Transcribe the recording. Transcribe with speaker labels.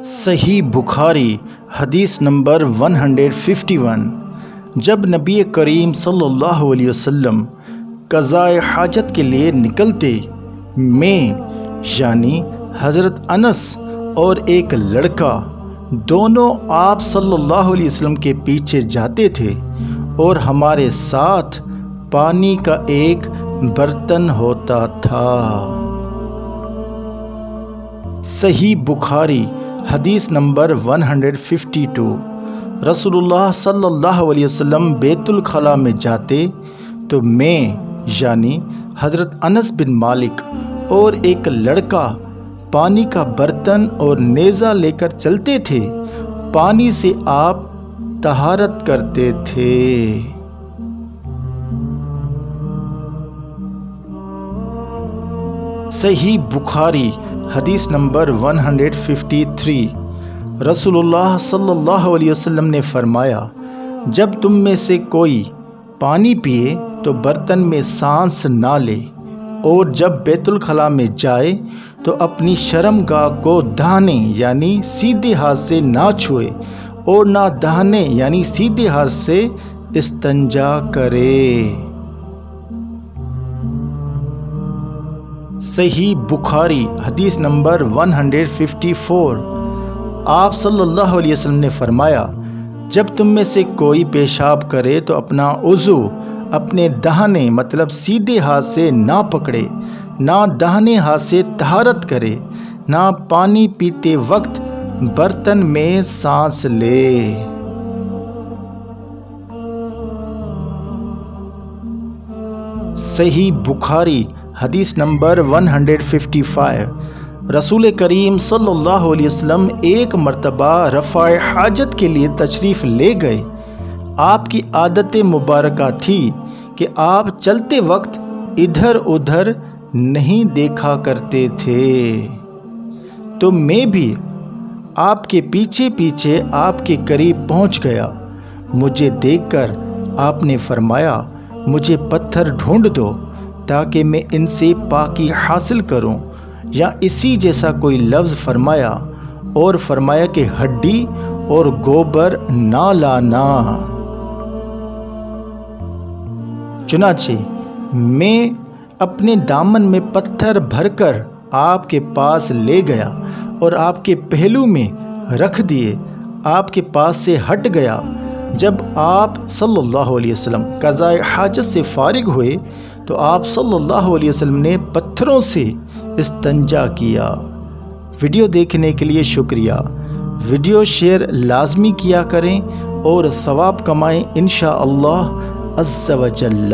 Speaker 1: صحیح بخاری حدیث نمبر 151۔ جب نبی کریم صلی اللہ علیہ وسلم قضائے حاجت کے لیے نکلتے، میں یعنی حضرت انس اور ایک لڑکا دونوں آپ صلی اللہ علیہ وسلم کے پیچھے جاتے تھے، اور ہمارے ساتھ پانی کا ایک برتن ہوتا تھا۔ صحیح بخاری حدیث نمبر 152۔ رسول اللہ صلی اللہ علیہ وسلم بیت الخلاء میں جاتے تو میں یعنی حضرت انس بن مالک اور ایک لڑکا پانی کا برتن اور نیزہ لے کر چلتے تھے، پانی سے آپ طہارت کرتے تھے۔ صحیح بخاری حدیث نمبر 153۔ رسول اللہ صلی اللہ علیہ وسلم نے فرمایا، جب تم میں سے کوئی پانی پیے تو برتن میں سانس نہ لے، اور جب بیت الخلاء میں جائے تو اپنی شرم گاہ کو داہنے یعنی سیدھے ہاتھ سے نہ چھوئے، اور نہ داہنے یعنی سیدھے ہاتھ سے استنجا کرے۔ صحیح بخاری حدیث نمبر 154۔ آپ صلی اللہ علیہ وسلم نے فرمایا، جب تم میں سے کوئی پیشاب کرے تو اپنا عضو اپنے داہنے مطلب سیدھے ہاتھ سے نہ پکڑے، نہ داہنے ہاتھ سے طہارت کرے، نہ پانی پیتے وقت برتن میں سانس لے۔ صحیح بخاری حدیث نمبر 155۔ رسول کریم صلی اللہ علیہ وسلم ایک مرتبہ رفع حاجت کے لیے تشریف لے گئے۔ آپ کی عادت مبارکہ تھی کہ آپ چلتے وقت ادھر ادھر نہیں دیکھا کرتے تھے، تو میں بھی آپ کے پیچھے پیچھے آپ کے قریب پہنچ گیا۔ مجھے دیکھ کر آپ نے فرمایا، مجھے پتھر ڈھونڈ دو تاکہ میں ان سے پاکی حاصل کروں، یا اسی جیسا کوئی لفظ فرمایا، اور فرمایا کہ ہڈی اور گوبر نہ لانا۔ چنانچہ میں اپنے دامن میں پتھر بھر کر آپ کے پاس لے گیا اور آپ کے پہلو میں رکھ دیے، آپ کے پاس سے ہٹ گیا۔ جب آپ صلی اللہ علیہ وسلم قضائے حاجت سے فارغ ہوئے تو آپ صلی اللہ علیہ وسلم نے پتھروں سے استنجا کیا۔ ویڈیو دیکھنے کے لیے شکریہ۔ ویڈیو شیئر لازمی کیا کریں اور ثواب کمائیں انشاءاللہ عز و جل۔